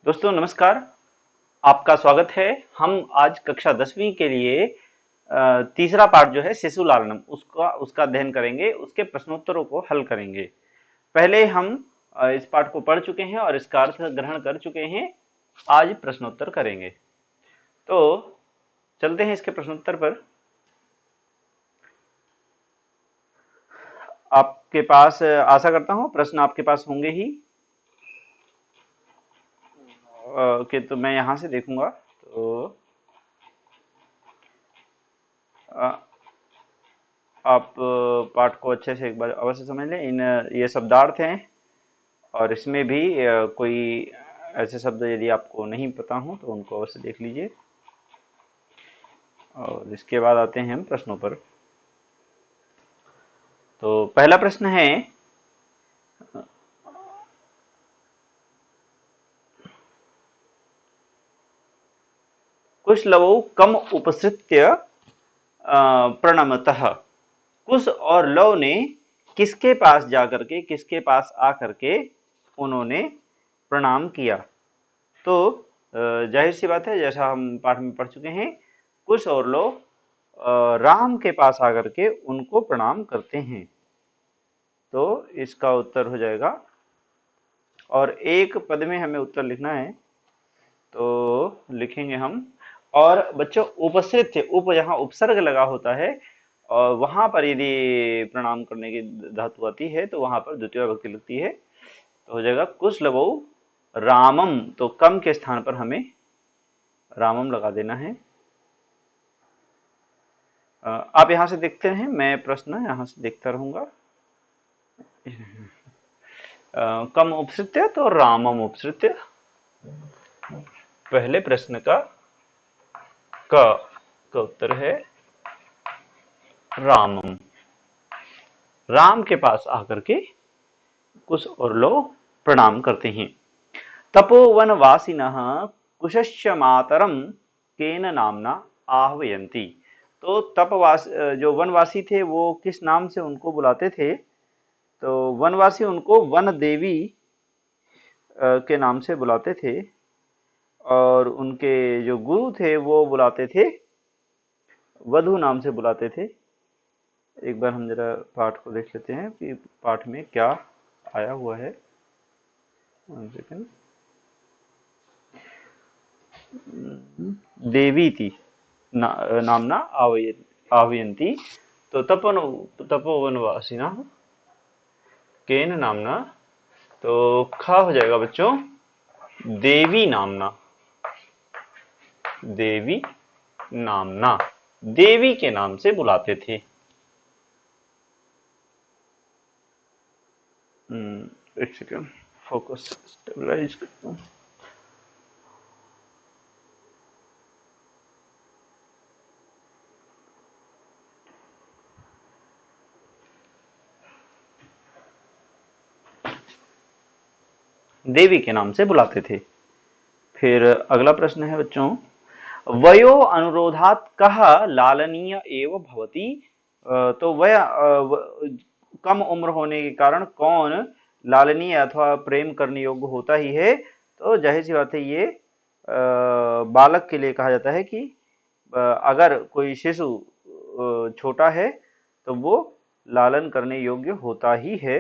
दोस्तों नमस्कार। आपका स्वागत है। हम आज कक्षा 10वीं के लिए तीसरा पाठ जो है शिशु लालनम उसका अध्ययन करेंगे, उसके प्रश्नोत्तरों को हल करेंगे। पहले हम इस पाठ को पढ़ चुके हैं और इसका अर्थ ग्रहण कर चुके हैं। आज प्रश्नोत्तर करेंगे, तो चलते हैं इसके प्रश्नोत्तर पर। आपके पास आशा करता हूं प्रश्न आपके पास होंगे ही। कि तो मैं यहां से देखूंगा, तो अ, आप पाठ को अच्छे से एक बार अवश्य समझ लें। ये शब्दार्थ हैं और इसमें भी कोई ऐसे शब्द यदि आपको नहीं पता हो तो उनको अवश्य देख लीजिए। और इसके बाद आते हैं हम प्रश्नों पर। तो पहला प्रश्न है, कुश लवौ कम उपसृत्य प्रणमतः। कुश और लव ने किसके पास जाकर के, किसके पास आकर के उन्होंने प्रणाम किया। तो जाहिर सी बात है, जैसा हम पाठ में पढ़ चुके हैं, कुश और लव राम के पास आकर के उनको प्रणाम करते हैं। तो इसका उत्तर हो जाएगा, और एक पद में हमें उत्तर लिखना है, तो लिखेंगे हम। और बच्चों उपसर्ग थे, उप जहां उपसर्ग लगा होता है और वहां पर यदि प्रणाम करने की धातु आती है तो वहां पर द्वितीय विभक्ति लगती है, तो हो जाएगा कुशलवौ रामम। तो कम के स्थान पर हमें रामम लगा देना है। आप यहां से देखते हैं, मैं प्रश्न यहां से देखता रहूंगा। कम उपसृत्य तो रामम उपसृत्य। पहले प्रश्न का उत्तर है रामम। राम के पास आकर के कुश और लोग प्रणाम करते हैं। तपोवनवासिनः कुशस्य मातरम केन नामना आह्वयन्ति। तो तपवास जो वनवासी थे वो किस नाम से उनको बुलाते थे। तो वनवासी उनको वन देवी के नाम से बुलाते थे, और उनके जो गुरु थे वो बुलाते थे, वधु नाम से बुलाते थे। एक बार हम जरा पाठ को देख लेते हैं कि पाठ में क्या आया हुआ है। देवी थी नामना आह्वयन्ति। तो तपोवनवासिना केन नामना, तो खा हो जाएगा बच्चों देवी नामना। देवी नामना, देवी के नाम से बुलाते थे। एक सेकेंड, फोकस स्टेबलाइज करता हूं। देवी के नाम से बुलाते थे। फिर अगला प्रश्न है बच्चों, वयो अनुरोधात कह लालनीय एव भवति। तो वय कम उम्र होने के कारण कौन लालनीय अथवा प्रेम करने योग्य होता ही है। तो जाहिर सी बात है, ये बालक के लिए कहा जाता है कि अगर कोई शिशु छोटा है तो वो लालन करने योग्य होता ही है।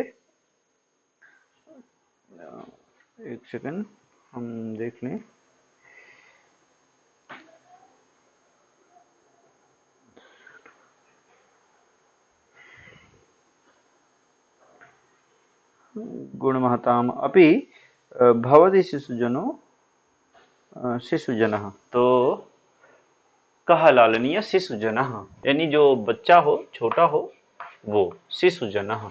एक सेकंड हम देख लें। गुणमहताम अपि भवति शिशुजनो शिशुजनः। तो कह लालनीय शिशुजनः, यानी जो बच्चा हो, छोटा हो, वो शिशुजनः।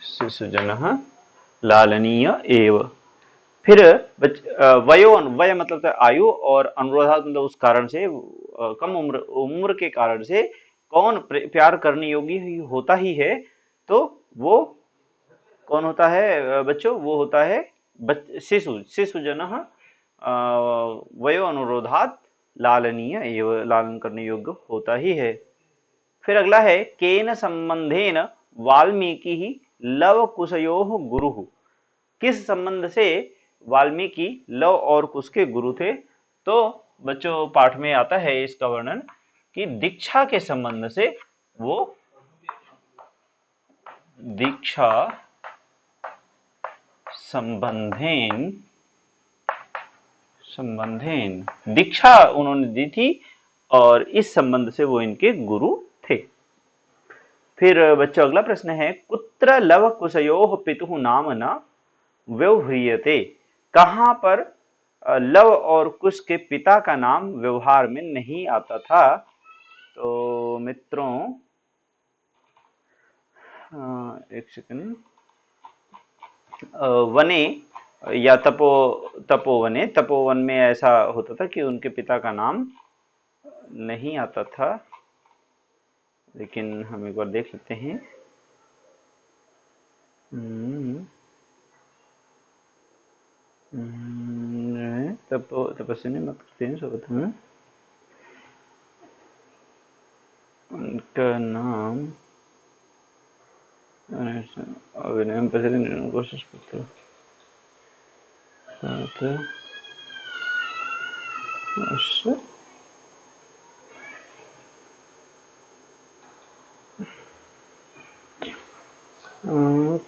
शिशुजनः लालनीय एव। फिर वयो, वय मतलब आयु, और अनुरोधात मतलब उस कारण से, कम उम्र के कारण से कौन प्यार करने योग्य होता ही है। तो वो कौन होता है बच्चों, वो होता है शिशु। शिशुजनः वयो अनुरोधात लालनीय एव, लालन करने योग्य होता ही है। फिर अगला है केन संबंधेन वाल्मीकि ही लव कुशयोः गुरुः। किस संबंध से वाल्मीकि लव और कुश के गुरु थे? तो बच्चों पाठ में आता है इसका वर्णन कि दीक्षा के संबंध से वो दीक्षा संबंधेन संबंधेन दीक्षा उन्होंने दी थी और इस संबंध से वो इनके गुरु थे। फिर बच्चों अगला प्रश्न है कुत्र लव कुशयोः पितुः नाम न व्यवह्रियते। कहां पर लव और कुश के पिता का नाम व्यवहार में नहीं आता था? तो मित्रों एक सेकंड, वने या तपोवने, तपोवन में ऐसा होता था कि उनके पिता का नाम नहीं आता था, लेकिन हम एक बार देख लेते हैं। तपस्या मत करते हैं सोबत में उनका नाम अभिनय कोशिश करते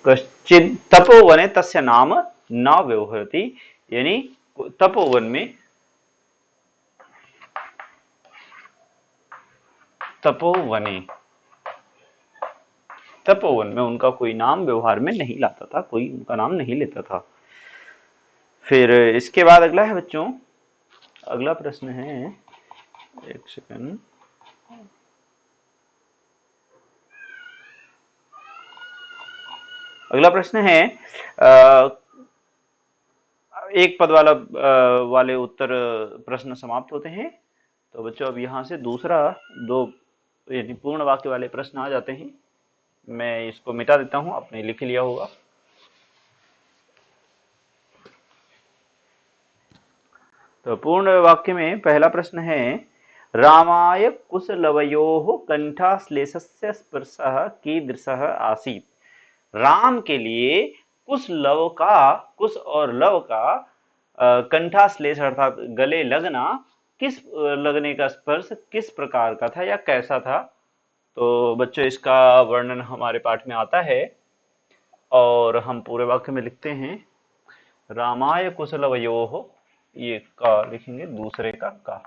कश्चित् तपोवने तस्य नाम न व्यवहरति, यानी तपोवन में तपोवन में उनका कोई नाम व्यवहार में नहीं लाता था, कोई उनका नाम नहीं लेता था। फिर इसके बाद अगला है बच्चों, अगला प्रश्न है, एक सेकंड, अगला प्रश्न है एक पद वाले उत्तर प्रश्न समाप्त होते हैं। तो बच्चों अब यहाँ से दूसरा दो यानी पूर्ण वाक्य वाले प्रश्न आ जाते हैं। मैं इसको मिटा देता हूं, आपने लिख लिया होगा। तो पूर्ण वाक्य में पहला प्रश्न है रामाय कुशलवयोः कंठाश्लेषस्य स्पर्शः कीदृशः आसीत्। राम के लिए कुश और लव का कंठाश्लेष अर्थात गले लगना, लगने का स्पर्श किस प्रकार का था या कैसा था? तो बच्चों इसका वर्णन हमारे पाठ में आता है और हम पूरे वाक्य में लिखते हैं रामाय कुशलवयोः, ये का लिखेंगे दूसरे का का,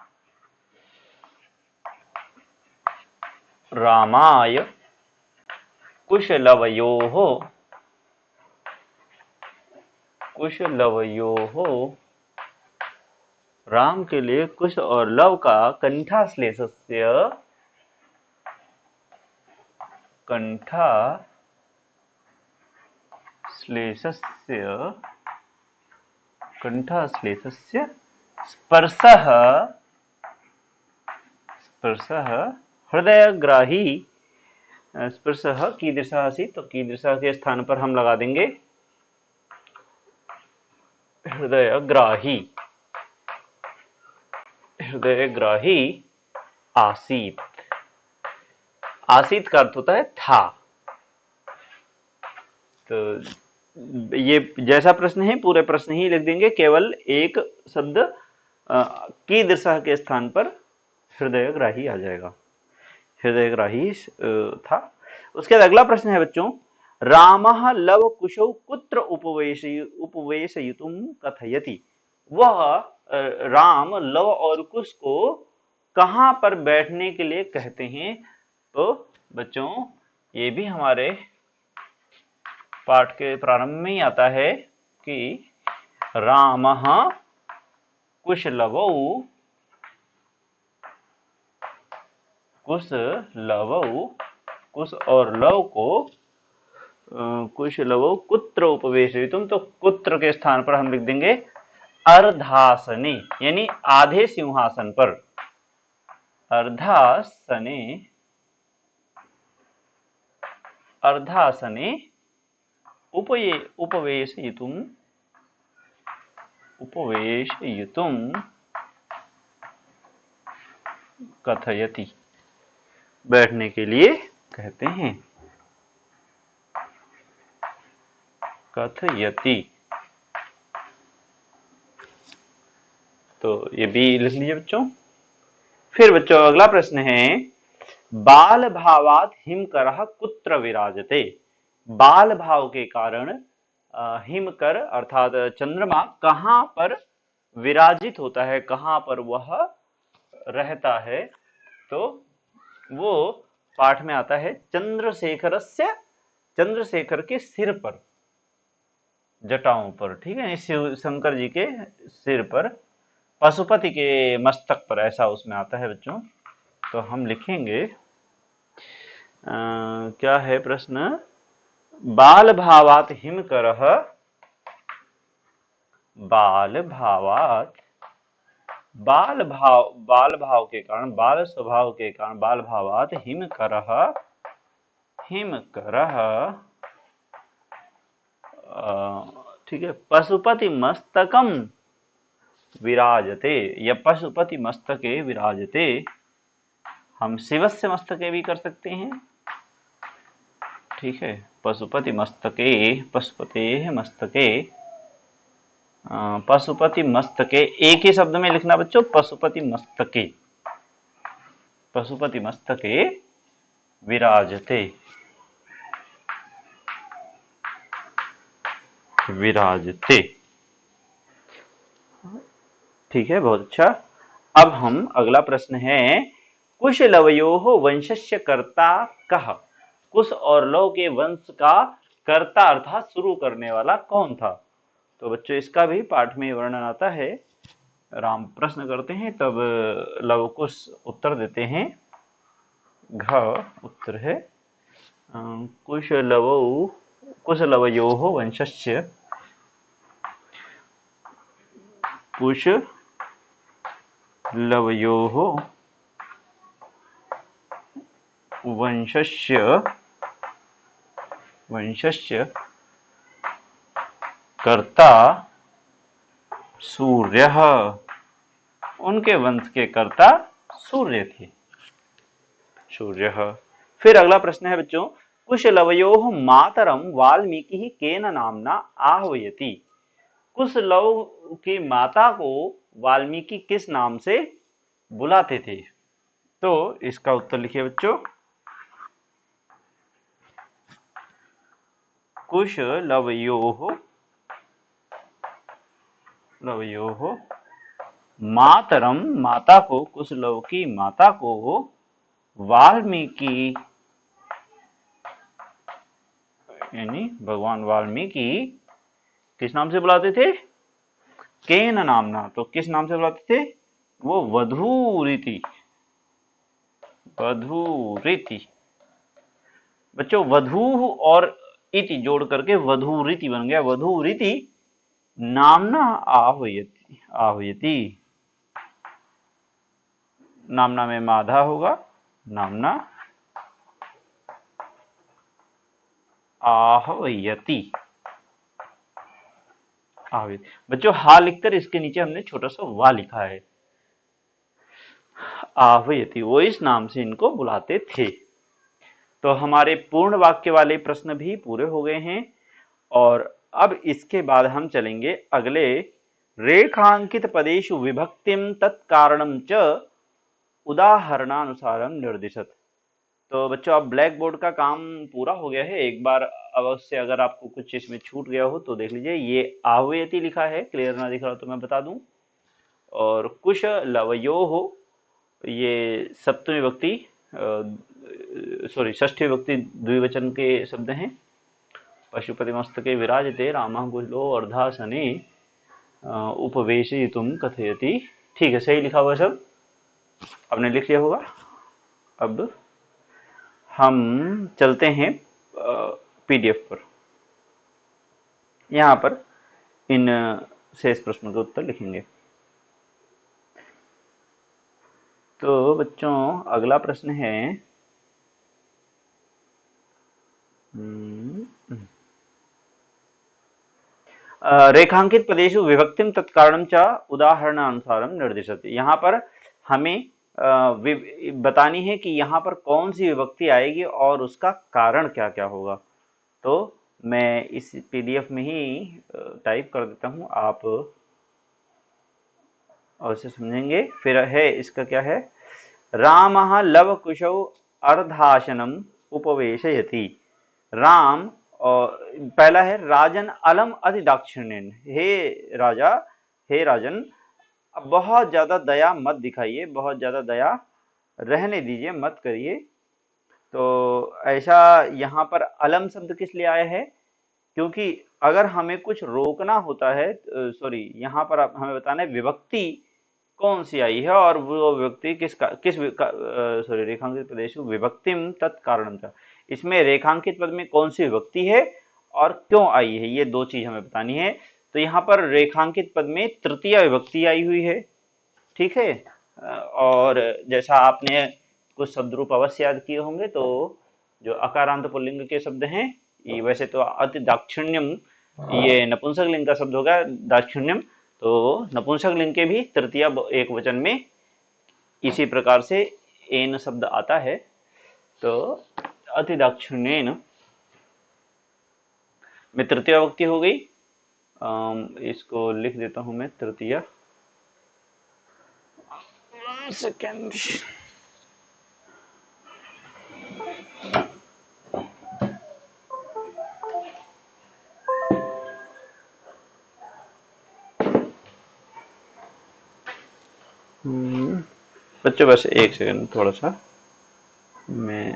रामाय कुशलवयोः राम के लिए कुश और लव का कंठाश्लेषस्य स्पर्शः हृदयग्राही, स्पर्शः कीदृशः आसीत्, तो कीदृशः के स्थान पर हम लगा देंगे हृदयग्राही आसीत। आसीत का अर्थ होता है था। तो ये जैसा प्रश्न है पूरे प्रश्न ही लिख देंगे, केवल एक शब्द कीदृशः के स्थान पर हृदयग्राही आ जाएगा, हृदयग्राही था। उसके बाद अगला प्रश्न है बच्चों, रामः लव कुशौ कुत्र उपवेशयितुं कथयति। वह राम लव और कुश को कहां पर बैठने के लिए कहते हैं? तो बच्चों ये भी हमारे पाठ के प्रारंभ में ही आता है कि रामः कुशलवौ कुश और लव को कुशलवौ कुत्र उपवेशयितुं, तो कुत्र के स्थान पर हम लिख देंगे अर्धासने, यानी आधे सिंहासन पर, अर्धासने उपवेशयितुं कथयति, बैठने के लिए कहते हैं। कथयति। तो ये भी लिख लीजिए बच्चों। फिर बच्चों अगला प्रश्न है, बाल भावात हिमकरः कुत्र विराजते। बाल भाव के कारण हिमकर अर्थात चंद्रमा कहाँ पर विराजित होता है, कहाँ पर वह रहता है। तो वो पाठ में आता है, चंद्रशेखरस्य, चंद्रशेखर के सिर पर, जटाओं पर, ठीक है, शिव शंकर जी के सिर पर, पशुपति के मस्तक पर, ऐसा उसमें आता है बच्चों। तो हम लिखेंगे क्या है प्रश्न, बाल भावात हिमकरः, बाल भावात, बाल भाव के कारण, बाल स्वभाव के कारण, बाल भावात हिमकरः, हिमकरः ठीक है, पशुपति मस्तकम विराजते, या पशुपति मस्तके विराजते। हम शिवस्य मस्तके भी कर सकते हैं, ठीक है, पशुपति मस्तके, पशुपते मस्तके, पशुपति मस्तके, एक ही शब्द में लिखना बच्चों, पशुपति मस्तके, पशुपति मस्तके विराजते, विराजते, ठीक है, बहुत अच्छा। अब हम अगला प्रश्न है, कुशलवयोः वंशस्य कर्ता कः। कुश और लव के वंश का कर्ता अर्थात शुरू करने वाला कौन था। तो बच्चों इसका भी पाठ में वर्णन आता है। राम प्रश्न करते हैं तब लव कुश उत्तर देते हैं। घ उत्तर है कुशलवयोः वंशस्य, कुशलवयोः वंशस्य कर्ता सूर्यः, उनके वंश के कर्ता सूर्य थे, सूर्यः। फिर अगला प्रश्न है बच्चों, कुशलवयोः मातरम वाल्मीकि केन नामना आह्वयति। कुशलव की माता को वाल्मीकि किस नाम से बुलाते थे। तो इसका उत्तर लिखिए बच्चों, कुशलवयोः मातरम, माता को, कुशलव की माता को वाल्मीकि, यानी भगवान वाल्मीकि किस नाम से बुलाते थे, केन नामना, तो किस नाम से बुलाते थे, वो वधूरिति, वधूरिति। बच्चों वधू और इति जोड़ करके वधूरिति बन गया, वधूरिति नामना आह्वयति, आह्वयति, नामना में माधा होगा, नामना आह्वयति, आह्वयति। बच्चों हा लिखकर इसके नीचे हमने छोटा सा वा लिखा है, आह्वयति, वो इस नाम से इनको बुलाते थे। तो हमारे पूर्ण वाक्य वाले प्रश्न भी पूरे हो गए हैं। और अब इसके बाद हम चलेंगे अगले, रेखांकित पदेषु विभक्तिम तत्कारणम च उदाहरणानुसारम निर्दिशत। तो बच्चों अब ब्लैक बोर्ड का काम पूरा हो गया है, एक बार अवश्य अगर आपको कुछ इसमें छूट गया हो तो देख लीजिए। ये आह्वयति लिखा है, क्लियर ना दिख रहा तो मैं बता दूं। और कुशलवयोः, ये सप्तमी विभक्ति, सॉरी षष्ठी विभक्ति द्विवचन के शब्द हैं। पशुपति मस्तके विराजते रामः कुशलो अर्धासने उपवेशयितुं कथयति। ठीक है, सही लिखा हुआ सब आपने लिख लिया होगा। अब हम चलते हैं पीडीएफ पर, यहाँ पर इन शेष प्रश्नों के उत्तर लिखेंगे। तो बच्चों अगला प्रश्न है, रेखांकित पदेषु विभक्तिम तत्कारणम च उदाहरणानुसारम निर्दिशति। यहाँ पर हमें बतानी है कि यहाँ पर कौन सी विभक्ति आएगी और उसका कारण क्या क्या होगा। तो मैं इस पीडीएफ में ही टाइप कर देता हूँ, आप अवश्य समझेंगे। फिर है इसका क्या है, रामः लवकुशौ अर्धासनम उपवेशयति। राम, और पहला है राजन अलम अति दाक्षिण्यन, हे राजा, हे राजन, अब बहुत ज्यादा दया मत दिखाइए, बहुत ज्यादा दया रहने दीजिए, मत करिए। तो ऐसा यहाँ पर अलम शब्द किस लिए आया है, क्योंकि अगर हमें कुछ रोकना होता है, सॉरी यहाँ पर हमें बताना है विभक्ति कौन सी आई है, और वो व्यक्ति किस सॉरी रेखांकित प्रदेश विभक्तिम तत्कारणम था, इसमें रेखांकित पद में कौन सी विभक्ति है और क्यों आई है, ये दो चीज हमें बतानी है। तो यहाँ पर रेखांकित पद में तृतीय विभक्ति आई हुई है, ठीक है। और जैसा आपने कुछ शब्द रूप अवश्य याद किए होंगे, तो जो अकारांत पुल्लिंग के शब्द हैं, ये वैसे तो अति दाक्षिण्यम ये नपुंसक लिंग का शब्द होगा दाक्षिण्यम, तो नपुंसक लिंग के भी तृतीय एक वचन में इसी प्रकार से एन शब्द आता है। तो अति दाक्षिण्येन में तृतीय विभक्ति हो गई। इसको लिख देता हूं मैं तृतीय, सेकेंड। बच्चों बस एक सेकंड, थोड़ा सा मैं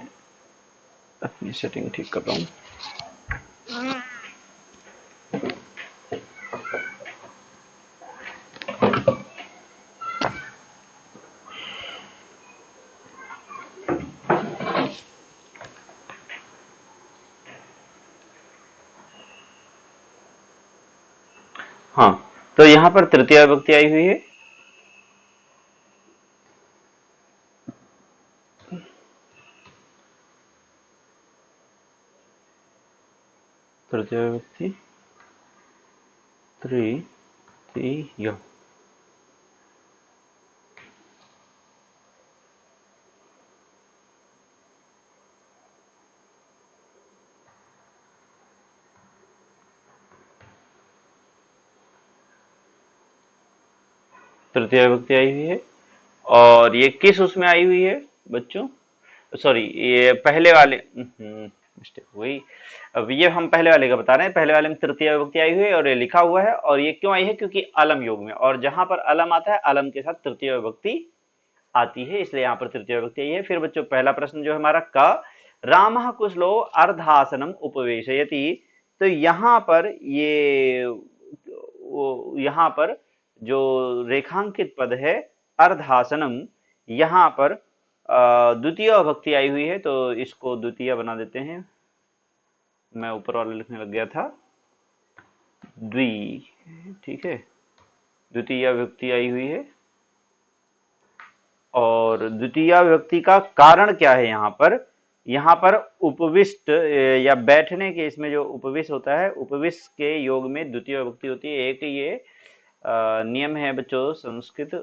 अपनी सेटिंग ठीक कर रहा हूँ। हाँ, तो यहाँ पर तृतीय विभक्ति आई हुई है। तृतीय विभक्ति तृतीय, तृतीय विभक्ति आई हुई है। और ये किस उसमें आई हुई है बच्चों, सॉरी ये पहले वाले, मिस्टेक हुई। अब ये हम पहले वाले का बता रहे हैं, पहले वाले में तृतीय विभक्ति आई हुई है और ये लिखा हुआ है, और ये क्यों आई है, क्योंकि अलम योग में, और जहां पर अलम आता है अलम के साथ तृतीय विभक्ति आती है, इसलिए यहाँ पर तृतीय विभक्ति आई है। फिर बच्चों पहला प्रश्न जो हमारा का, रामः कुशलो अर्धासनम उपवेशयति, तो यहाँ पर ये यहाँ पर जो रेखांकित पद है अर्धासनम, यहाँ पर द्वितीय विभक्ति आई हुई है, तो इसको द्वितीय बना देते हैं। मैं ऊपर वाला लिखने लग गया था, द्वि, ठीक है, द्वितीय विभक्ति आई हुई है। और द्वितीय विभक्ति का कारण क्या है, यहाँ पर उपविष्ट या बैठने के, इसमें जो उपविष्ट होता है, उपविष्ट के योग में द्वितीय विभक्ति होती है। एक ये नियम है बच्चों संस्कृत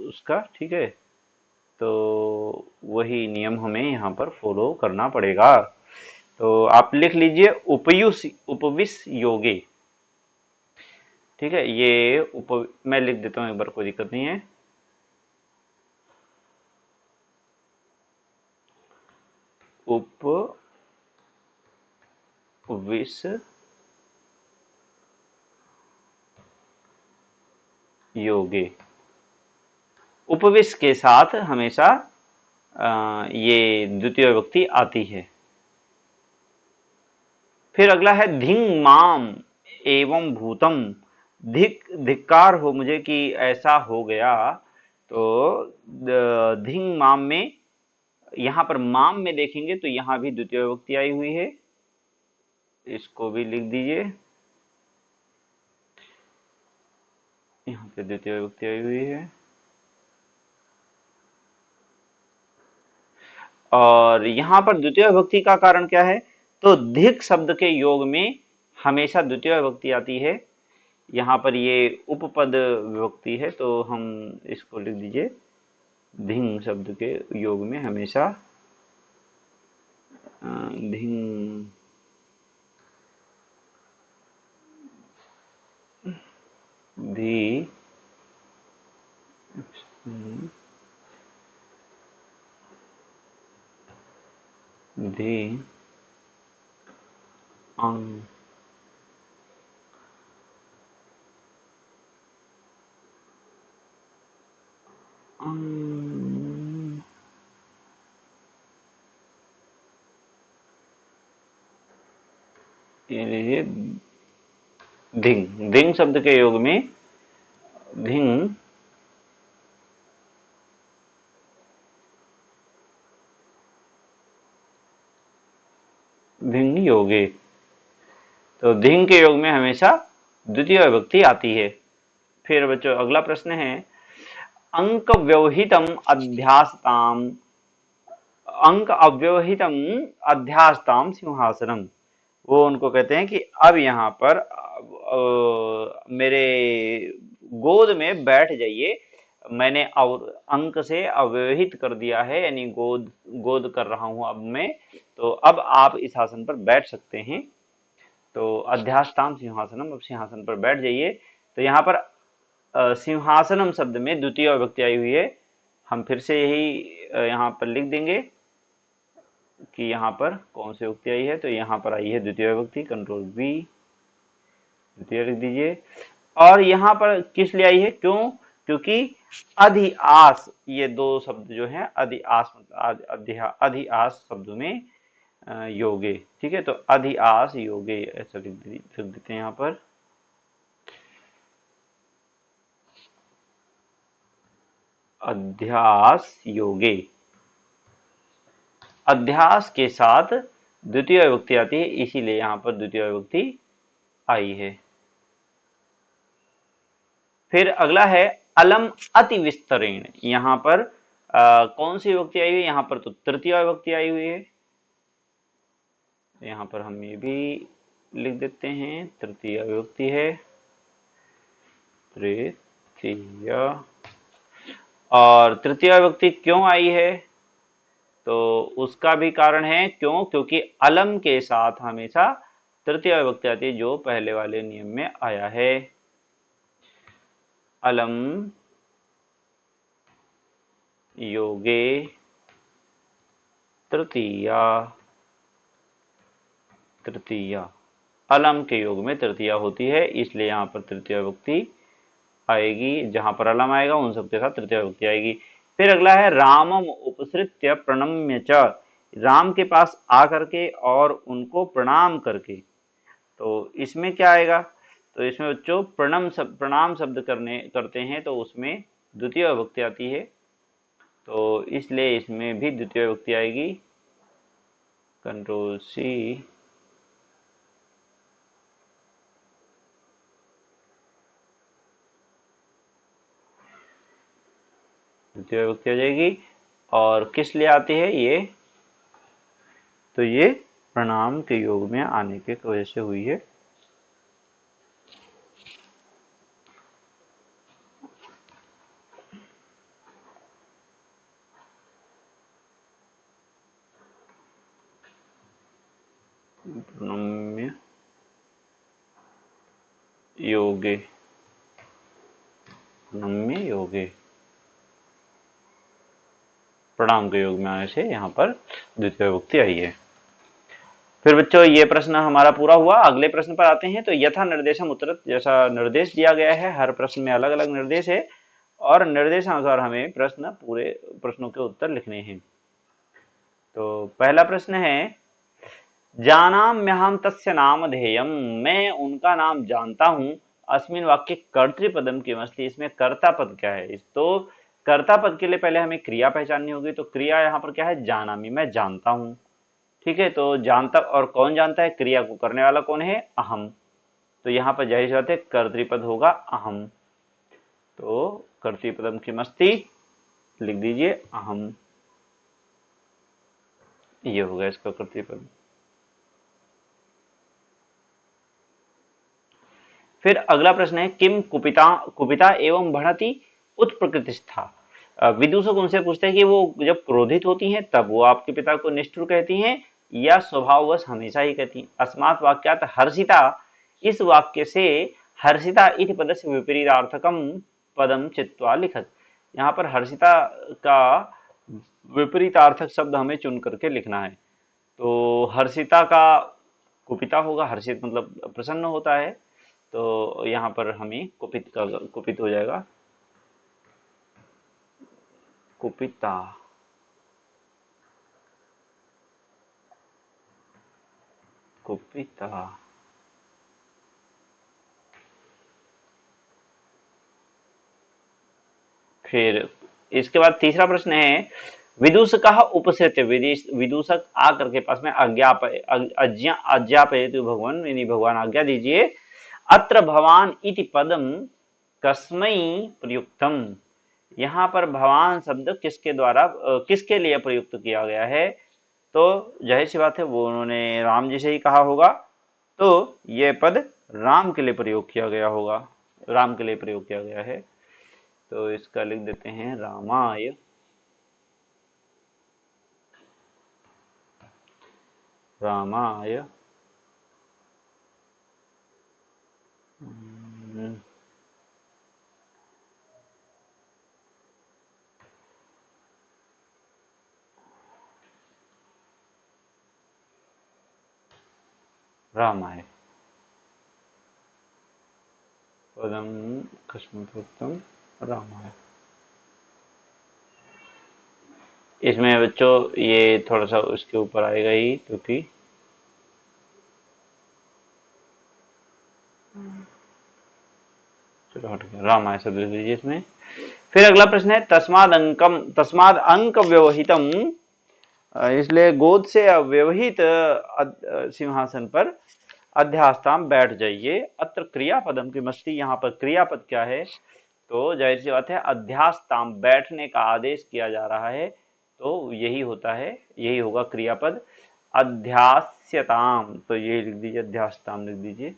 उसका, ठीक है, तो वही नियम हमें यहाँ पर फॉलो करना पड़ेगा। तो आप लिख लीजिए उपविष्ट योगे, ठीक है, ये मैं लिख देता हूँ एक बार, कोई दिक्कत नहीं है। उपविष्ट योगे, उपविष्ट के साथ हमेशा ये द्वितीय विभक्ति आती है। फिर अगला है धिंग माम एवं भूतम, धिक्कार हो मुझे कि ऐसा हो गया, तो धिंग माम में, यहाँ पर माम में देखेंगे तो यहाँ भी द्वितीय विभक्ति आई हुई है, इसको भी लिख दीजिए, यहाँ पे द्वितीय विभक्ति आई हुई है। और यहाँ पर द्वितीय विभक्ति का कारण क्या है, तो धिक शब्द के योग में हमेशा द्वितीय विभक्ति आती है। यहाँ पर ये उपपद विभक्ति है, तो हम इसको लिख दीजिए, धिंग शब्द के योग में हमेशा धिंग धी अं अं ये लीजिए धिंग। धिंग शब्द के योग में धिंग धिंग योगे। तो धिंग के योग में हमेशा द्वितीय विभक्ति आती है। फिर बच्चों अगला प्रश्न है, अंक व्यवहितम अध्यासताम, अंक अव्यवहितम अध्यासताम सिंहासनम। वो उनको कहते हैं कि अब यहाँ पर मेरे गोद में बैठ जाइए। मैंने अंक से अव्यवहित कर दिया है, यानी गोद गोद कर रहा हूं अब मैं, तो अब आप इस आसन पर बैठ सकते हैं। तो अध्यास्ताम सिंहासनम, अब सिंहासन पर बैठ जाइए। तो यहाँ पर सिंहासनम शब्द में द्वितीय विभक्ति आई हुई है। हम फिर से यही यहाँ पर लिख देंगे कि यहाँ पर कौन सी विभक्ति आई है। तो यहाँ पर आई है द्वितीय विभक्ति, कंट्रोल वी, द्वितीय लिख दीजिए। और यहाँ पर किस लिए आई है, क्यों? क्योंकि अधिआस, ये दो शब्द जो हैं अधिआस मतलब अधिआस शब्द में योगे, ठीक है। तो अधिआस योगे ऐसा लिख देते हैं यहाँ पर। अध्यास योगे, अध्यास के साथ द्वितीय विभक्ति आती है, इसीलिए यहाँ पर द्वितीय विभक्ति आई है। फिर अगला है अलम अति विस्तरेण। यहाँ पर कौन सी विभक्ति आई हुई है? यहाँ पर तो तृतीय विभक्ति आई हुई है। यहाँ पर हम ये भी लिख देते हैं, तृतीय विभक्ति है, तृतीय। और तृतीय विभक्ति क्यों आई है? तो उसका भी कारण है, क्यों? क्योंकि अलम के साथ हमेशा तृतीय विभक्ति आती है, जो पहले वाले नियम में आया है। अलम योगे तृतीया, तृतीया, अलम के योग में तृतीया होती है, इसलिए यहाँ पर तृतीय विभक्ति आएगी। जहां पर अलम आएगा उन सबके साथ तृतीय विभक्ति आएगी। फिर अगला है रामम उपसृत्य प्रणम्य च। राम के पास आकर के और उनको प्रणाम करके, तो इसमें क्या आएगा? तो इसमें बच्चों प्रणाम शब्द करते हैं, तो उसमें द्वितीय विभक्ति आती है, तो इसलिए इसमें भी द्वितीय विभक्ति आएगी, कंट्रोल सी। द्वितीय विभक्ति आ जाएगी। और किस लिए आती है ये? तो ये प्रणाम के योग में आने के वजह से हुई है। प्रणम्य योगे, प्रणम्य योगे, प्रणाम के योग में आने से यहाँ पर द्वितीय विभक्ति आई है। फिर बच्चों ये प्रश्न हमारा पूरा हुआ। अगले प्रश्न पर आते हैं। तो यथा निर्देशम उत्तरत, जैसा निर्देश दिया गया है, हर प्रश्न में अलग अलग निर्देश है और निर्देशानुसार हमें पूरे प्रश्नों के उत्तर लिखने हैं। तो पहला प्रश्न है, जानाम्यहं तस्य नामधेयम, मैं उनका नाम जानता हूं। अस्मिन् वाक्य कर्तृपदम किमस्ति, इसमें कर्ता पद क्या है? तो कर्ता पद के लिए पहले हमें क्रिया पहचाननी होगी। तो क्रिया यहाँ पर क्या है? जानामि, मैं जानता हूं, ठीक है। तो जानता, और कौन जानता है? क्रिया को करने वाला कौन है? अहम। तो यहाँ पर जाहिर सी बात है कर्तृपद होगा अहम। तो कर्तृपदम किमस्ति लिख दीजिए अहम, ये होगा इसका कर्तृपद। फिर अगला प्रश्न है, किम कुपिता कुपिता एवं बढ़ती उत्प्रकृतिस्था। विदूषक उनसे पूछते हैं कि वो जब क्रोधित होती हैं तब वो आपके पिता को निष्ठुर कहती हैं या स्वभाववश हमेशा ही कहती हैं। अस्मात् वाक्यात हर्षिता, इस वाक्य से हर्षिता इति पदस्य विपरीतार्थकम पदम चित्वा लिखत। यहाँ पर हर्षिता का विपरीतार्थक शब्द हमें चुन करके लिखना है। तो हर्षिता का कुपिता होगा, हर्षित मतलब प्रसन्न होता है, तो यहाँ पर हमें कुपित का कुपित हो जाएगा, कुपिता। कुपिता। फिर इसके बाद तीसरा प्रश्न है, विदूषकः उपसृत्य, विदूषक आकर के पास में आज्ञापयतु भगवान, यानी भगवान आज्ञा दीजिए, अत्र भवान इति पदम कस्मै प्रयुक्तम, यहाँ पर भवान शब्द किसके द्वारा किसके लिए प्रयुक्त किया गया है? तो जाहिर सी बात है वो उन्होंने राम जी से ही कहा होगा, तो ये पद राम के लिए प्रयोग किया गया होगा, राम के लिए प्रयोग किया गया है। तो इसका लिख देते हैं रामाय, रामाय रामाय पदम कस्मृतम रामाय। इसमें बच्चों ये थोड़ा सा उसके ऊपर आएगा ही, क्योंकि चलो हट गया, रामाय शब्द लिख लीजिए इसमें। फिर अगला प्रश्न है, तस्माद अंक व्यवहितम, इसलिए गोद से व्यवहित सिंहासन पर अध्यास्ताम बैठ जाइए, अत्र क्रियापदम की मस्ती, यहाँ पर क्रियापद क्या है? तो जाहिर सी बात है अध्यास्ताम, बैठने का आदेश किया जा रहा है, तो यही होता है, यही होगा क्रियापद, अध्यास्यताम, तो ये लिख दीजिए, अध्यास्ताम लिख दीजिए।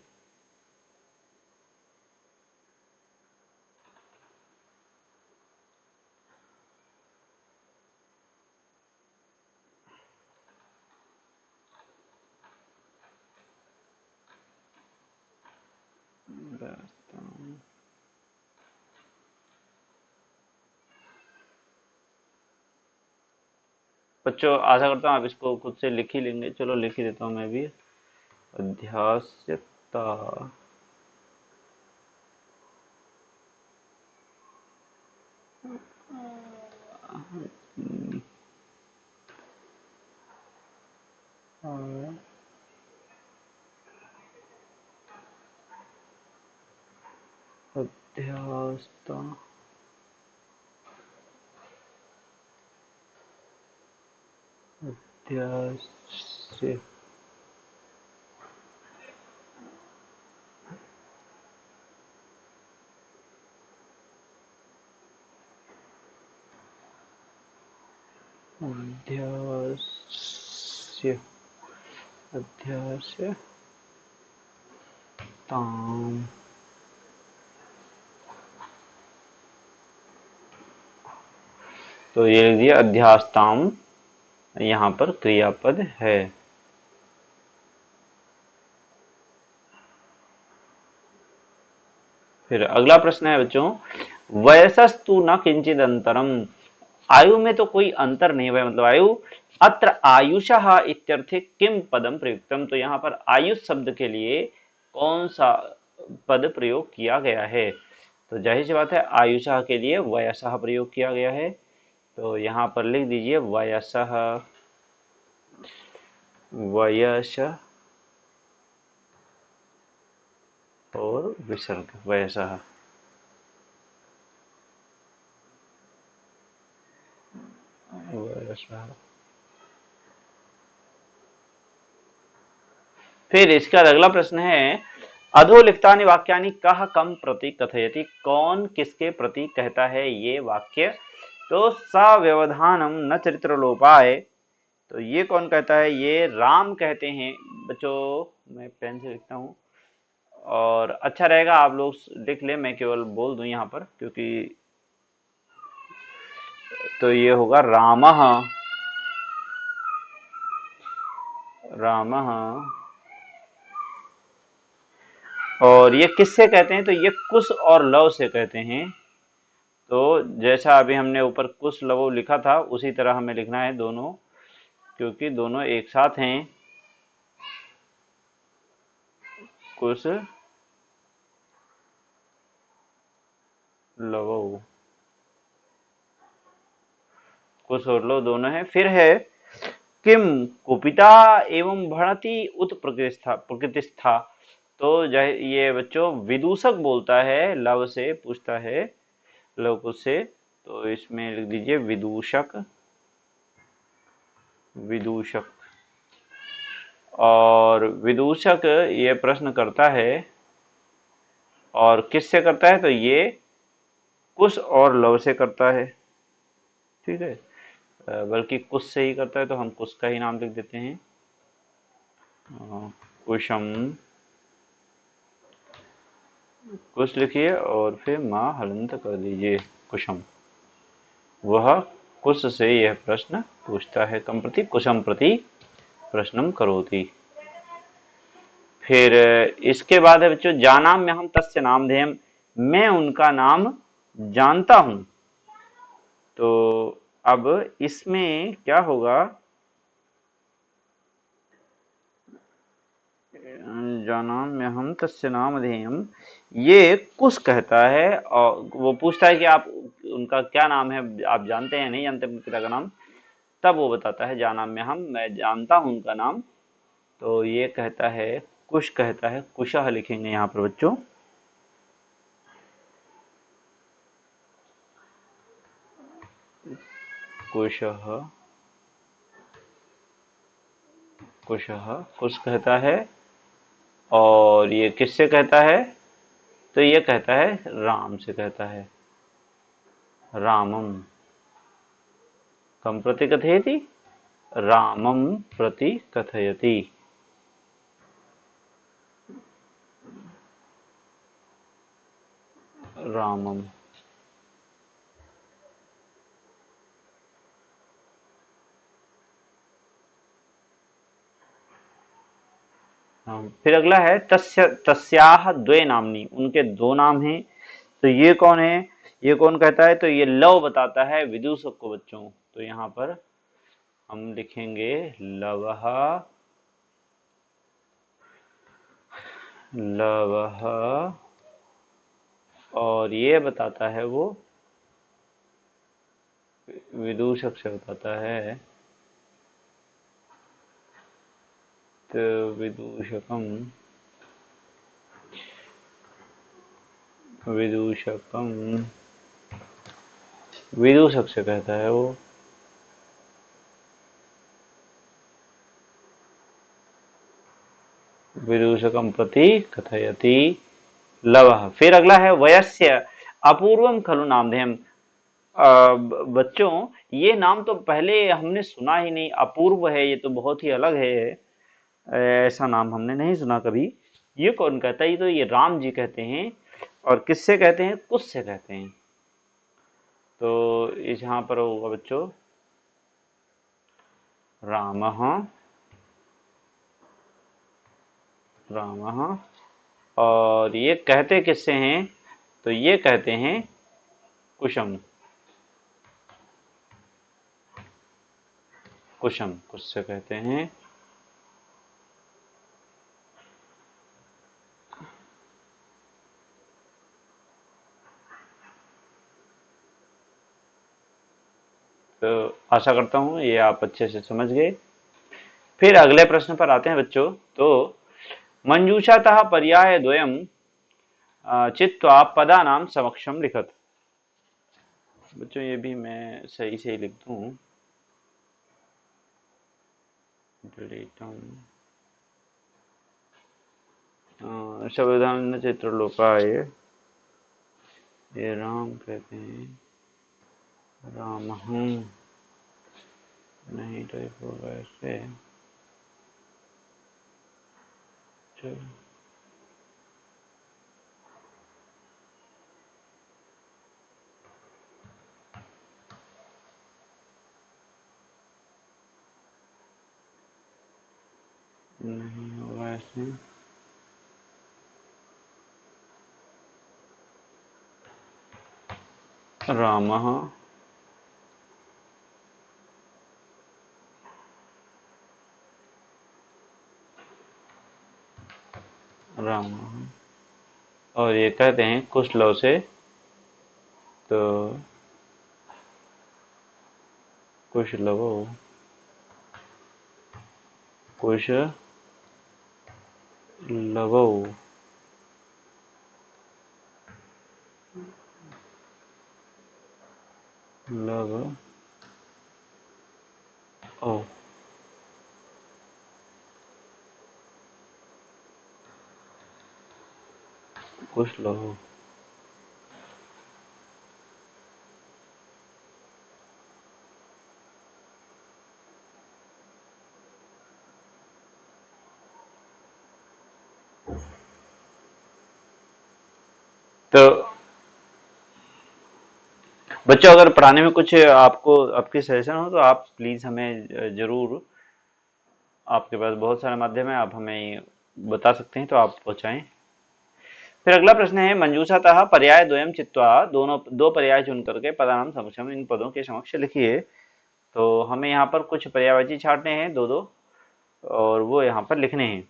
बच्चों आशा करता हूँ आप इसको खुद से लिख ही लेंगे, चलो लिख ही देता हूँ मैं भी, अध्यास्यता। अध्यास्ता, अध्यास्य, अध्यास्य, अध्यास्य ताम। तो ये लिख दिया अध्यास्ताम, यहाँ पर क्रियापद है। फिर अगला प्रश्न है बच्चों, वयसस्तु न किंचित अंतरम, आयु में तो कोई अंतर नहीं हुआ, मतलब आयु, अत्र आयुषः इत्यर्थे किम पदम प्रयुक्तम, तो यहाँ पर आयुष शब्द के लिए कौन सा पद प्रयोग किया गया है? तो जाहिर सी बात है आयुषः के लिए वयसः प्रयोग किया गया है, तो यहाँ पर लिख दीजिए वयसः, वयस और विसर्ग, वयसः। वयसः। फिर इसका अगला प्रश्न है, अधोलिखितानि वाक्यानि कः कम प्रति कथयति, कौन किसके प्रति कहता है ये वाक्य? तो सव्यवधानम न चरित्र लोपाय, तो ये कौन कहता है? ये राम कहते हैं। बच्चों मैं पेन से लिखता हूँ, और अच्छा रहेगा आप लोग लिख ले, मैं केवल बोल दूं यहाँ पर, क्योंकि तो ये होगा रामः, रामः, और ये किससे कहते हैं? तो ये कुश और लव से कहते हैं। तो जैसा अभी हमने ऊपर कुश लव लिखा था, उसी तरह हमें लिखना है दोनों, क्योंकि दोनों एक साथ हैं। कुश लवौ, कुश और लव दोनों हैं। फिर है किम कुपिता एवं भणति उत प्रकृतिस्था। तो ये बच्चों विदूषक बोलता है, लव से पूछता है, लव कुश से। तो इसमें लिख दीजिए विदूषक, विदूषक। और विदूषक ये प्रश्न करता है, और किससे करता है? तो ये कुश और लव से करता है। ठीक है, बल्कि कुश से ही करता है, तो हम कुश का ही नाम लिख देते हैं। कुशम, कुश लिखिए और फिर माँ हलंत कर दीजिए, कुशम। वह कुश से यह प्रश्न पूछता है, कम प्रति कुशम प्रति प्रश्नम करोति। फिर इसके बाद है बच्चों जानाम्य हम तस्य नामधेयम, मैं उनका नाम जानता हूं। तो अब इसमें क्या होगा? जानाम्य हम तस्य नामधेयम, ये कुश कहता है और वो पूछता है कि आप उनका क्या नाम है, आप जानते हैं नहीं जानते अपने पिता का नाम? तब वो बताता है जानाम्य हम, मैं जानता हूं उनका नाम। तो ये कहता है, कुश कहता है, कुशः लिखेंगे यहाँ पर बच्चों। कुशः, कुशः, कुश कहता है। और ये किससे कहता है? तो ये कहता है राम से कहता है, रामम। कम प्रति कथयति, रामम प्रति कथयति। रामम। फिर अगला है तस्य तस्याह द्वे नामनी, उनके दो नाम हैं। तो ये कौन है? ये कौन कहता है? तो ये लव बताता है विदूषक को बच्चों। तो यहाँ पर हम लिखेंगे लवः, लवः। और ये बताता है वो विदूषक से बताता है, तो विदूषकम, विदूषकम, विदूषक से कहता है वो। विदूषकम प्रति कथयति लवः। फिर अगला है वयस्य अपूर्वम खलु नामधेयम। बच्चों ये नाम तो पहले हमने सुना ही नहीं, अपूर्व है, ये तो बहुत ही अलग है। ऐसा नाम हमने नहीं सुना कभी। ये कौन कहता है? ये तो ये राम जी कहते हैं। और किससे कहते हैं? कुश से कहते हैं। तो इस यहाँ पर होगा बच्चों रामः, रामः। और ये कहते किससे हैं? तो ये कहते हैं कुशम, कुशम, कुश से कहते हैं। तो आशा करता हूं ये आप अच्छे से समझ गए। फिर अगले प्रश्न पर आते हैं बच्चों। तो मंजूषातः पर्याय द्वयम चित्वा पदानां समक्षम लिखत। बच्चों ये भी मैं सही से ही लिख दूं, संविधान चित्रलोकाय, ये राम कहते हैं, राम हूं, नहीं टाइप होगा ऐसे। चलो नहीं होगा ऐसे। रामः, राम। और ये कहते हैं कुशलव से, तो कुशलव, कुश लवो, लव ओ। कुछ लवो। तो बच्चों, अगर पढ़ाने में कुछ आपको आपकी सजेशन हो तो आप प्लीज हमें जरूर, आपके पास बहुत सारे माध्यम है, आप हमें बता सकते हैं तो आप पहुंचाएं। फिर अगला प्रश्न है, मंजूषातः पर्याय द्वयम चित्वा, दोनों दो पर्याय चुन करके पदानाम समक्षम, इन पदों के समक्ष लिखिए। तो हमें यहाँ पर कुछ पर्यायवाची छांटने हैं, दो दो, और वो यहाँ पर लिखने हैं।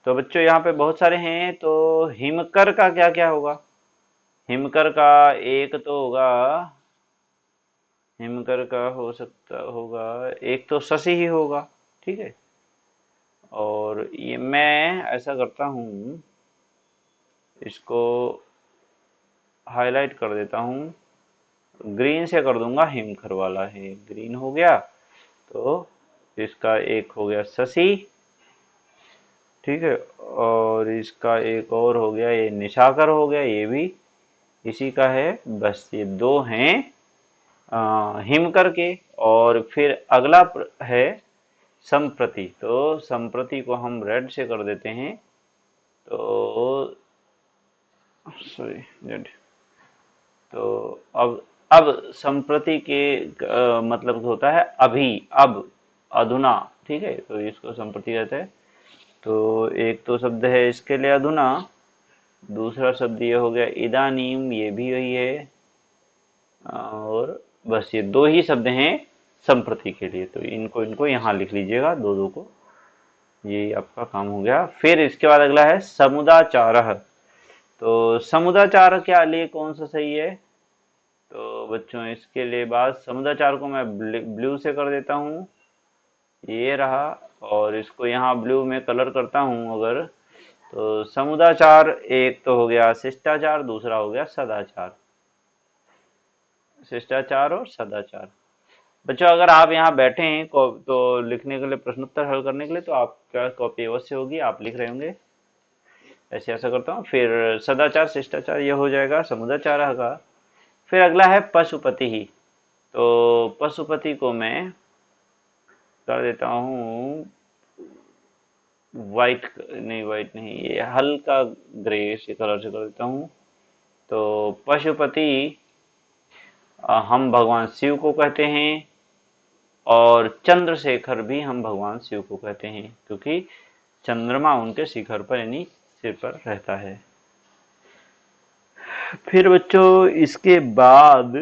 तो बच्चों यहाँ पे बहुत सारे हैं, तो हिमकर का क्या क्या होगा? हिमकर का एक तो होगा, हिमकर का हो सकता होगा एक तो शशि ही होगा, ठीक है। और ये मैं ऐसा करता हूँ, इसको हाईलाइट कर देता हूँ, ग्रीन से कर दूंगा, हिमकर वाला है, ग्रीन हो गया। तो इसका एक हो गया शशि, ठीक है। और इसका एक और हो गया, ये निशाकर हो गया, ये भी इसी का है। बस ये दो हैं हिमकर के। और फिर अगला है संप्रति, तो संप्रति को हम रेड से कर देते हैं। तो सॉरी रेड। तो अब संप्रति के मतलब होता है अभी, अब, अधुना, ठीक है। तो इसको संप्रति कहते हैं। तो एक तो शब्द है इसके लिए अधुना, दूसरा शब्द ये हो गया इदानीम, ये भी यही है। और बस ये दो ही शब्द हैं संप्रति के लिए, तो इनको इनको यहाँ लिख लीजिएगा, दो दो को। ये आपका काम हो गया। फिर इसके बाद अगला है समुदाचारः। तो समुदाचार क्या लिए कौन सा सही है? तो बच्चों इसके लिए बाद समुदाचार को मैं ब्लू से कर देता हूँ, ये रहा। और इसको यहाँ ब्लू में कलर करता हूँ अगर, तो समुदाचार एक तो हो गया शिष्टाचार, दूसरा हो गया सदाचार। शिष्टाचार और सदाचार। बच्चों अगर आप यहाँ बैठे हैं तो लिखने के लिए, प्रश्नोत्तर हल करने के लिए, तो आपका कॉपी अवश्य होगी, आप लिख रहे होंगे। ऐसे ऐसा करता हूँ। फिर सदाचार शिष्टाचार ये हो जाएगा समुदाचार का। फिर अगला है पशुपति ही। तो पशुपति को मैं कर देता हूँ वाइट, नहीं वाइट नहीं, ये हल्का ग्रे से कलर से कर देता हूँ। तो पशुपति हम भगवान शिव को कहते हैं, और चंद्रशेखर भी हम भगवान शिव को कहते हैं, क्योंकि चंद्रमा उनके शिखर पर यानी सिर पर रहता है। फिर बच्चों इसके बाद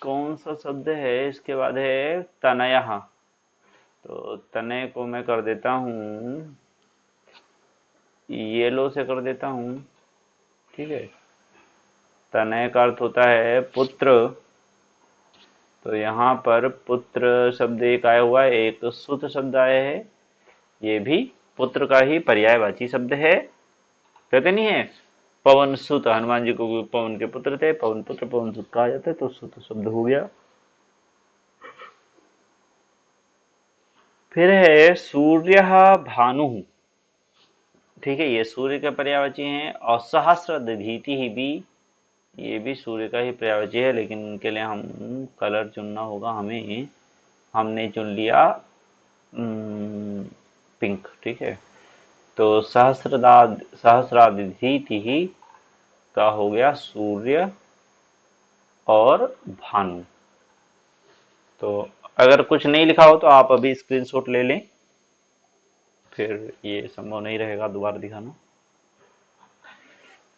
कौन सा शब्द है? इसके बाद है तनयः। तो तनय को मैं कर देता हूँ येलो से कर देता हूँ, ठीक है। तनय का अर्थ होता है पुत्र। तो यहाँ पर पुत्र शब्द एक आया हुआ है, एक सुत शब्द आया है, ये भी पुत्र का ही पर्यायवाची शब्द है। कहते नहीं है पवन सुत, हनुमान जी को पवन के पुत्र थे, पवन पुत्र पवन सुत कहा जाता है, तो सुत शब्द हो गया। फिर है सूर्य भानु, ठीक है, ये सूर्य का पर्यायवाची है। और सहस्र दधीति ही भी, ये भी सूर्य का ही पर्यायवाची है, लेकिन इनके लिए हम कलर चुनना होगा हमें। हमने चुन लिया पिंक, ठीक है। तो सहस्रादिधीति ही का हो गया सूर्य और भानु। तो अगर कुछ नहीं लिखा हो तो आप अभी स्क्रीनशॉट ले लें, फिर ये संभव नहीं रहेगा दोबारा दिखाना।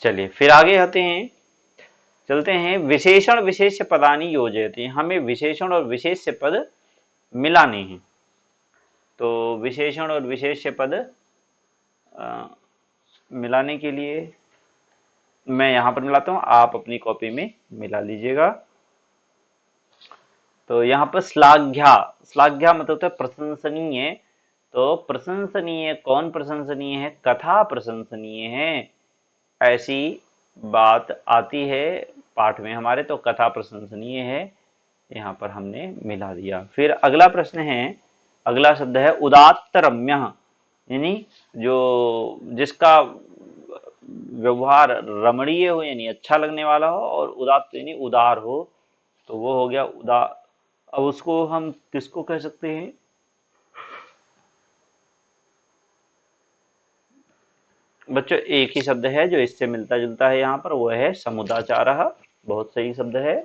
चलिए फिर आगे आते हैं, चलते हैं। विशेषण विशेष्य पदानि योजयति, हमें विशेषण और विशेष्य पद मिलाने हैं। तो विशेषण और विशेष्य पद मिलाने के लिए मैं यहां पर मिलाता हूं, आप अपनी कॉपी में मिला लीजिएगा। तो यहाँ पर श्लाघ्या, श्लाघ्या मतलब होता है प्रशंसनीय। तो प्रशंसनीय, कौन प्रशंसनीय है? कथा प्रशंसनीय है, ऐसी बात आती है पाठ में हमारे, तो कथा प्रशंसनीय है, यहाँ पर हमने मिला दिया। फिर अगला प्रश्न है, अगला शब्द है उदात्त रम्य, यानी जो जिसका व्यवहार रमणीय हो, यानी अच्छा लगने वाला हो, और उदात्त यानी उदार हो, तो वो हो गया उदा। अब उसको हम किसको कह सकते हैं? बच्चों एक ही शब्द है जो इससे मिलता जुलता है यहाँ पर, वो है समुदाचारः, बहुत सही शब्द है।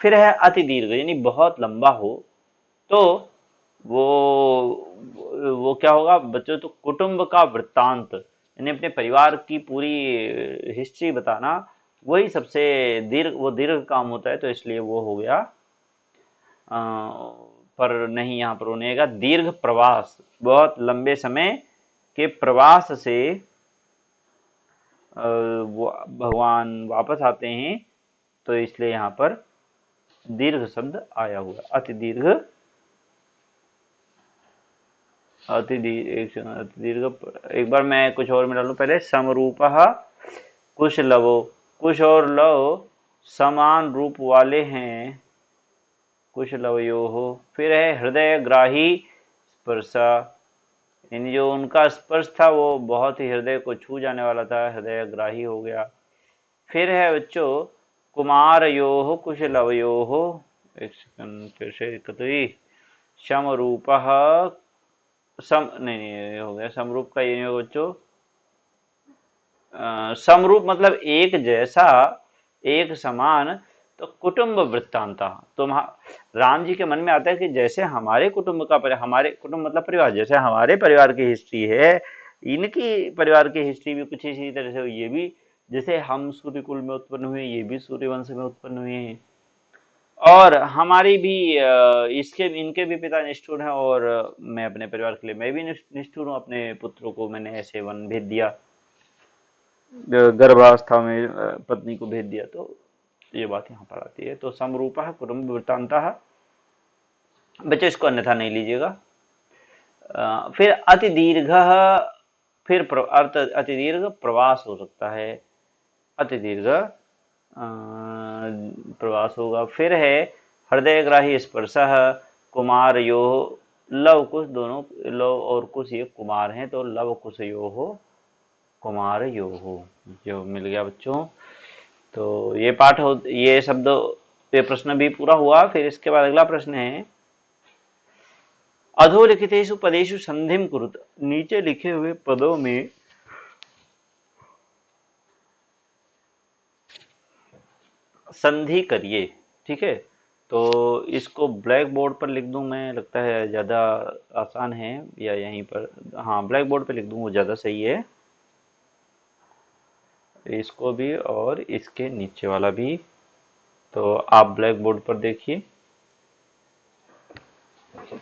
फिर है अति दीर्घ, यानी बहुत लंबा हो, तो वो वो क्या होगा बच्चों? तो कुटुंब का वृत्तांत, यानी अपने परिवार की पूरी हिस्ट्री बताना, वही सबसे दीर्घ, वो दीर्घ काम होता है, तो इसलिए वो हो गया। अ, पर नहीं, यहाँ पर होने का दीर्घ प्रवास, बहुत लंबे समय के प्रवास से वो भगवान वापस आते हैं, तो इसलिए यहाँ पर दीर्घ शब्द आया हुआ। अति दीर्घ, अति दीर्घ। एक बार मैं कुछ और मिला लूं पहले। समरूपः कुश लवो, कुश और लव समान रूप वाले हैं, कुश लवयोः। फिर है हृदय ग्राही स्पर्शा, यानी जो उनका स्पर्श था वो बहुत ही हृदय को छू जाने वाला था, हृदय ग्राही हो गया। फिर है बच्चों कुमारयोः कुशलवयोः, एक सेकंड फिर से दिक्कत हुई। समरूपः, सम नहीं नहीं ये हो गया, समरूप का ये नहीं होगा बच्चों। समरूप मतलब एक जैसा, एक समान। तो कुटुंब वृत्तांता, तो राम जी के मन में आता है कि जैसे हमारे कुटुंब का हमारे कुटुंब मतलब परिवार, जैसे हमारे परिवार की हिस्ट्री है, इनकी परिवार की हिस्ट्री भी कुछ इसी तरह से, ये भी जैसे हम सूर्यकुल में उत्पन्न हुए, ये भी सूर्यवंश में उत्पन्न हुए हैं, और हमारी भी इसके इनके भी पिता निष्ठुर हैं, और मैं अपने परिवार के लिए मैं भी निष्ठुर हूँ, अपने पुत्रों को मैंने ऐसे वन भेज दिया, गर्भावस्था में पत्नी को भेज दिया, तो ये बात यहाँ पर आती है। तो समरूपः कुटुंब वृत्तांतः, बच्चों इसको अन्यथा नहीं लीजिएगा। फिर अति दीर्घ, फिर अर्थ अति दीर्घ प्रवास हो सकता है, अति दीर्घ प्रवास होगा। फिर है हृदयग्राही स्पर्शः कुमार यो, लव कुश दोनों, लव और कुश ये कुमार हैं, तो लव कुश यो हो कुमार यो हो, जो मिल गया बच्चों। तो ये पाठ हो, ये शब्द, ये प्रश्न भी पूरा हुआ। फिर इसके बाद अगला प्रश्न है अधोलिखितेषु पदेषु संधिम कुरुत, नीचे लिखे हुए पदों में संधि करिए। ठीक है, तो इसको ब्लैक बोर्ड पर लिख दूं मैं, लगता है ज़्यादा आसान है, या यहीं पर, हाँ ब्लैक बोर्ड पर लिख दूं वो ज़्यादा सही है। इसको भी और इसके नीचे वाला भी, तो आप ब्लैक बोर्ड पर देखिए।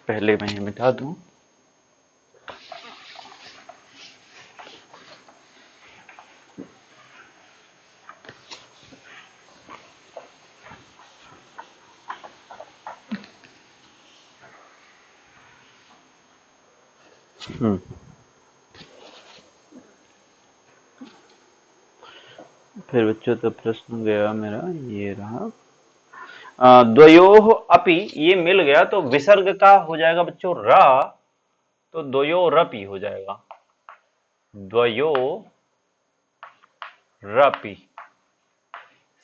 पहले मैं मिटा दूं। फिर बच्चों तो प्रश्न गया मेरा, ये रहा। द्वयोः अपि, ये मिल गया, तो विसर्ग का हो जाएगा बच्चों र, तो द्वयोरपि हो जाएगा, द्वयोरपि।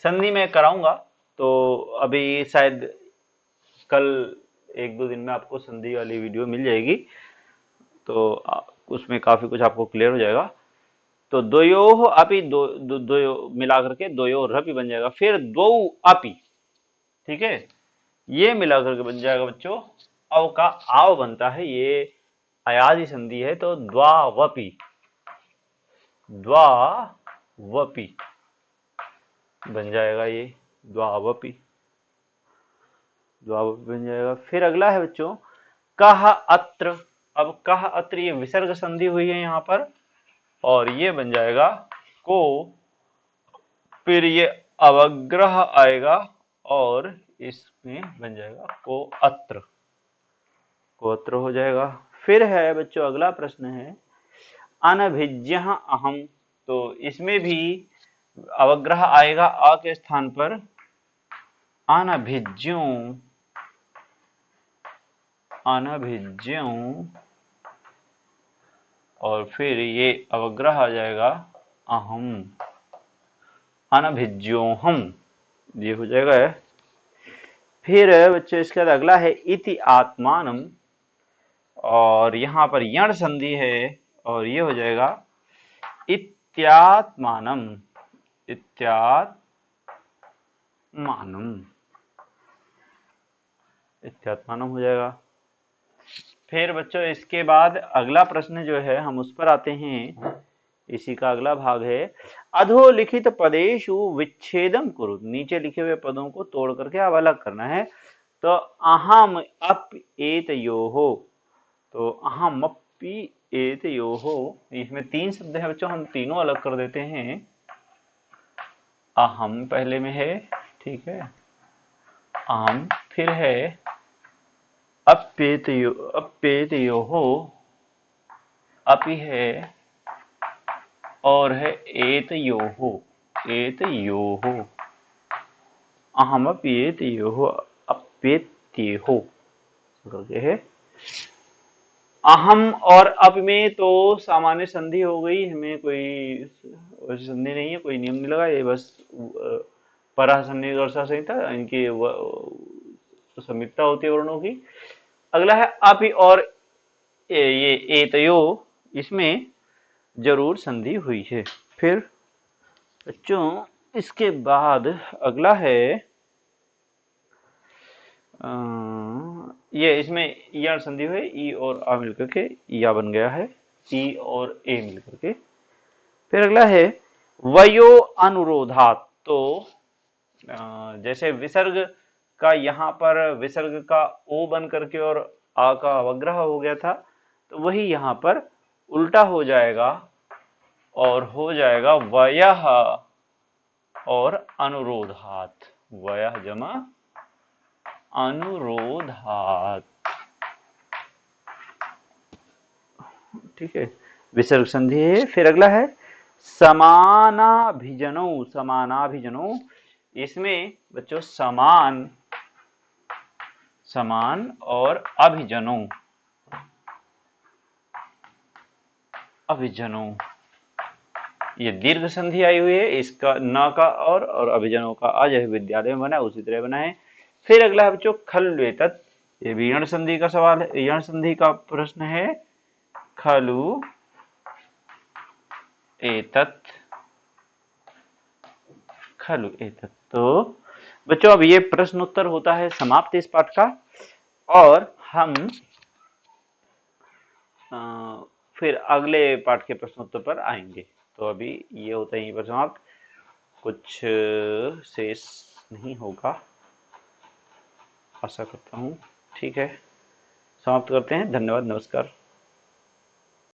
संधि में कराऊंगा, तो अभी शायद कल एक दो दिन में आपको संधि वाली वीडियो मिल जाएगी, तो उसमें काफी कुछ आपको क्लियर हो जाएगा। तो द्वयोः अपि, दो मिला करके द्वयोरपि बन जाएगा। फिर द्वौ अपि, ठीक है, ये मिला करके बन जाएगा बच्चों, अव का आव बनता है, ये अयादि संधि है, तो द्वावपि, द्वावपि बन जाएगा, ये द्वावपि, द्वावपि बन जाएगा। फिर अगला है बच्चों कह अत्र। अब कह अत्र, ये विसर्ग संधि हुई है यहाँ पर, और ये बन जाएगा को, फिर ये अवग्रह आएगा और इसमें बन जाएगा को अत्र, को अत्र हो जाएगा। फिर है बच्चों अगला प्रश्न है अनभिज्य अहम, तो इसमें भी अवग्रह आएगा अ के स्थान पर, अनभिज्यों, अनभिज्यों, और फिर ये अवग्रह आ जाएगा अहम, अनभिज्योहम, ये हो जाएगा। फिर बच्चों इसके बाद अगला है इति आत्मानम, और यहाँ पर यण संधि है और ये हो जाएगा इत्यात्मानम, इत्यात्मानम, इत्यात्मानम हो जाएगा। फिर बच्चों इसके बाद अगला प्रश्न जो है हम उस पर आते हैं, इसी का अगला भाग है अधोलिखित पदेषु विच्छेदम कुरु, नीचे लिखे हुए पदों को तोड़ करके अब अलग करना है। तो अहम अप एतयोः, तो अहम अपि एतयोः, इसमें तीन शब्द है बच्चों, हम तीनों अलग कर देते हैं। अहम पहले में है, ठीक है, अहम, फिर है अप्येतयो, अप्येतयोः, अपि है, और है एतयोः, एतयोः, अहमपि एतयोः अप्येत्योः करके है। अहम और अब में तो सामान्य संधि हो गई, हमें कोई संधि नहीं है, कोई नियम नहीं लगा, ये बस परा संधि वर्षा संहिता इनकी समीपता होती है वर्णों की। अगला है अपि और ये एतयो, इसमें जरूर संधि हुई है। फिर बच्चों इसके बाद अगला है ये, इसमें यण संधि हुई, ई और आ मिलकर के या बन गया है, ई और ए मिलकर के। फिर अगला है वयो अनुरोधात, तो जैसे विसर्ग का यहाँ पर विसर्ग का ओ बन करके और आ का अवग्रह हो गया था, तो वही यहाँ पर उल्टा हो जाएगा और हो जाएगा वयः और अनुरोधात, वयः जमा अनुरोधात, ठीक है, विसर्ग संधि है। फिर अगला है समानाभिजनो, समानाभिजनो, इसमें बच्चों समान, समान और अभिजनो, अभिजनो, ये दीर्घ संधि आई हुई है, इसका न का और अभिजनों का आ, जैसे विद्यालय में बना उसी तरह बना है। फिर अगला है बच्चों खलु एतत्, ये भी यण संधि का सवाल है, यण संधि का प्रश्न है, खलु एतत्, खलु एतत्। तो बच्चों अब ये प्रश्न उत्तर होता है समाप्त इस पाठ का, और हम फिर अगले पाठ के प्रश्नोत्तर पर आएंगे। तो अभी ये होता है यहीं पर समाप्त, कुछ शेष नहीं होगा आशा करता हूँ, ठीक है, समाप्त करते हैं। धन्यवाद, नमस्कार।